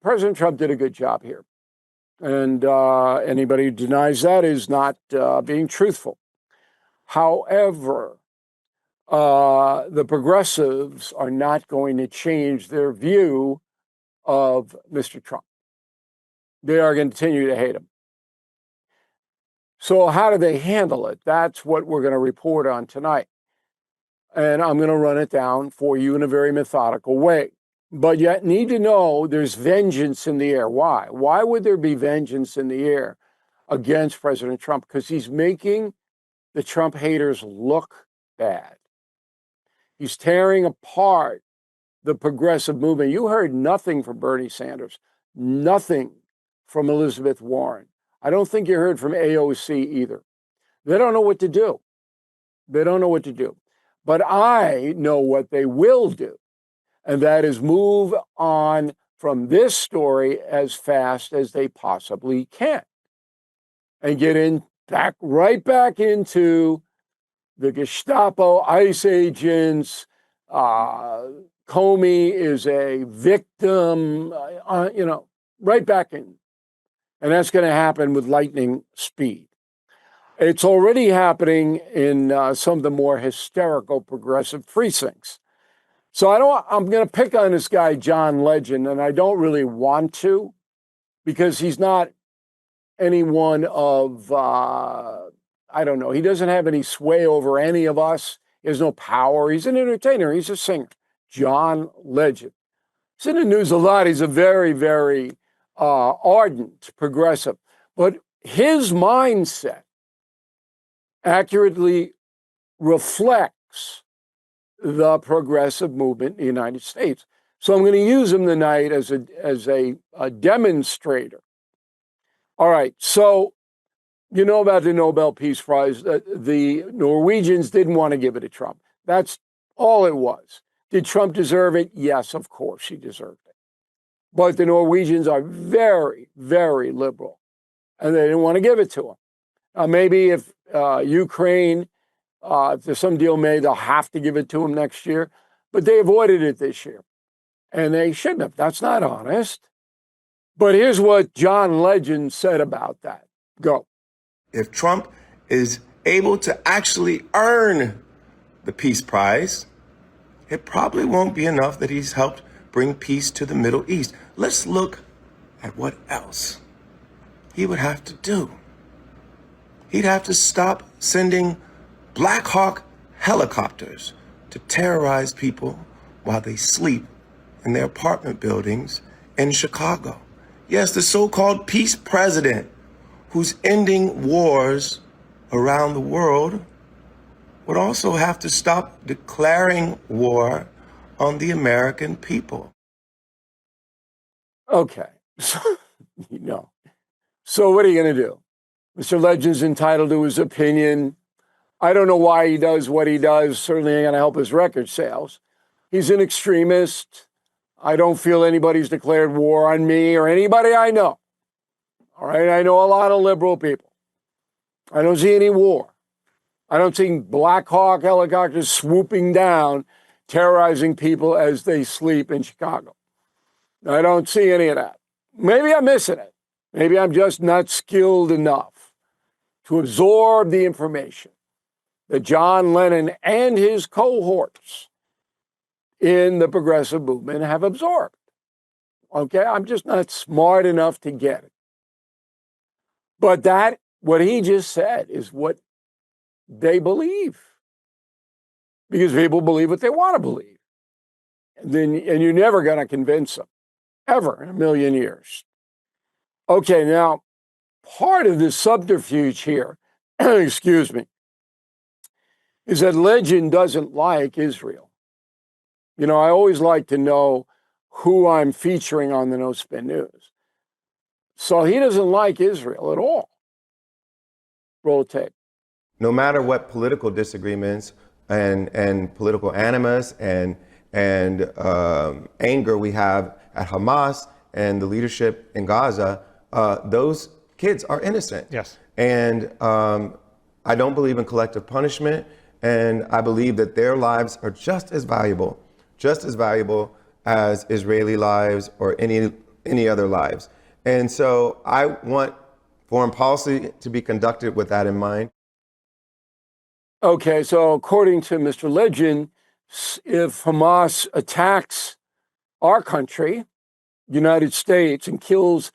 President Trump did a good job here. And anybody who denies that is not being truthful. However, the progressives are not going to change their view of Mr. Trump. They are going to continue to hate him. So how do they handle it? That's what we're going to report on tonight. And I'm going to run it down for you in a very methodical way. But you need to know there's vengeance in the air. Why? Why would there be vengeance in the air against President Trump? Because he's making the Trump haters look bad. He's tearing apart the progressive movement. You heard nothing from Bernie Sanders, nothing from Elizabeth Warren. I don't think you heard from AOC either. They don't know what to do. They don't know what to do. But I know what they will do, and that is move on from this story as fast as they possibly can and get right back into the Gestapo, ICE agents. Comey is a victim, right back in. And that's going to happen with lightning speed. It's already happening in some of the more hysterical progressive precincts. So I'm going to pick on this guy, John Legend, and I don't really want to, because he's not anyone of, I don't know, he doesn't have any sway over any of us. He has no power. He's an entertainer. He's a singer. John Legend. He's in the news a lot. He's a very, very ardent progressive. But his mindset accurately reflects the progressive movement in the United States. So I'm going to use him tonight as a demonstrator. All right, so you know about the Nobel Peace Prize. The Norwegians didn't want to give it to Trump. That's all it was. Did Trump deserve it? Yes, of course he deserved it. But the Norwegians are very, very liberal, and they didn't want to give it to him. Maybe if Ukraine, if there's some deal made, they'll have to give it to him next year. But they avoided it this year. And they shouldn't have. That's not honest. But here's what John Legend said about that. Go. If Trump is able to actually earn the Peace Prize, it probably won't be enough that he's helped bring peace to the Middle East. Let's look at what else he would have to do. He'd have to stop sending Black Hawk helicopters to terrorize people while they sleep in their apartment buildings in Chicago. Yes, the so-called peace president who's ending wars around the world would also have to stop declaring war on the American people. Okay, so what are you going to do? Mr. Legend's entitled to his opinion. I don't know why he does what he does. Certainly ain't going to help his record sales. He's an extremist. I don't feel anybody's declared war on me or anybody I know. All right, I know a lot of liberal people. I don't see any war. I don't see Black Hawk helicopters swooping down, terrorizing people as they sleep in Chicago. I don't see any of that. Maybe I'm missing it. Maybe I'm just not skilled enough to absorb the information that John Lennon and his cohorts in the progressive movement have absorbed. Okay, I'm just not smart enough to get it. But what he just said is what they believe. Because people believe what they want to believe. And you're never going to convince them. Ever in a million years. Okay, now, part of the subterfuge here, excuse me, is that Legend doesn't like Israel. You know, I always like to know who I'm featuring on the No Spin News. So he doesn't like Israel at all. Roll tape. No matter what political disagreements and political animus and anger we have at Hamas and the leadership in Gaza, those kids are innocent. Yes. And I don't believe in collective punishment. And I believe that their lives are just as valuable as Israeli lives or any any other lives. And so I want foreign policy to be conducted with that in mind. Okay, so according to Mr. Legend, if Hamas attacks our country, United States, and kills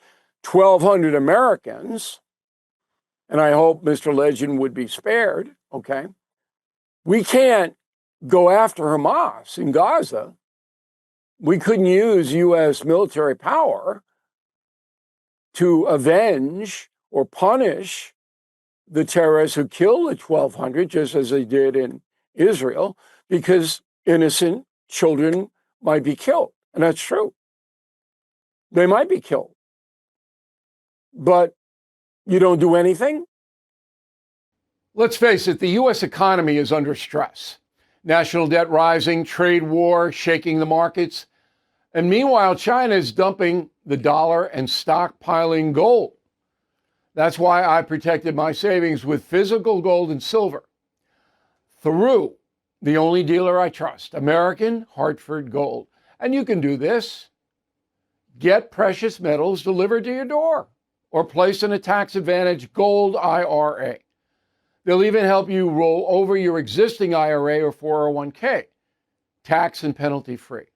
1,200 Americans, and I hope Mr. Legend would be spared, okay, we can't go after Hamas in Gaza. We couldn't use U.S. military power to avenge or punish the terrorists who killed the 1,200, just as they did in Israel, because innocent children might be killed. And that's true. They might be killed. But you don't do anything? Let's face it, the U.S. economy is under stress. National debt rising, trade war shaking the markets. And meanwhile, China is dumping the dollar and stockpiling gold. That's why I protected my savings with physical gold and silver through the only dealer I trust, American Hartford Gold. And you can do this. Get precious metals delivered to your door or placed in a tax-advantaged gold IRA. They'll even help you roll over your existing IRA or 401k, tax and penalty free.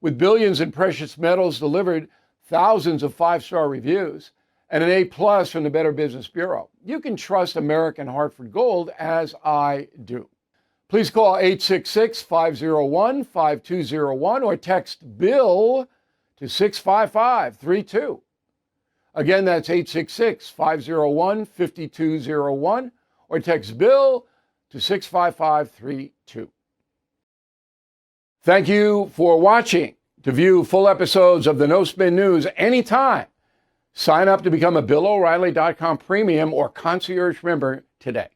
With billions in precious metals delivered, thousands of five-star reviews, and an A+ from the Better Business Bureau, you can trust American Hartford Gold as I do. Please call 866-501-5201 or text BILL to 65532. Again, that's 866-501-5201 or text BILL to 65532. Thank you for watching. To view full episodes of the No Spin News anytime, sign up to become a BillO'Reilly.com premium or concierge member today.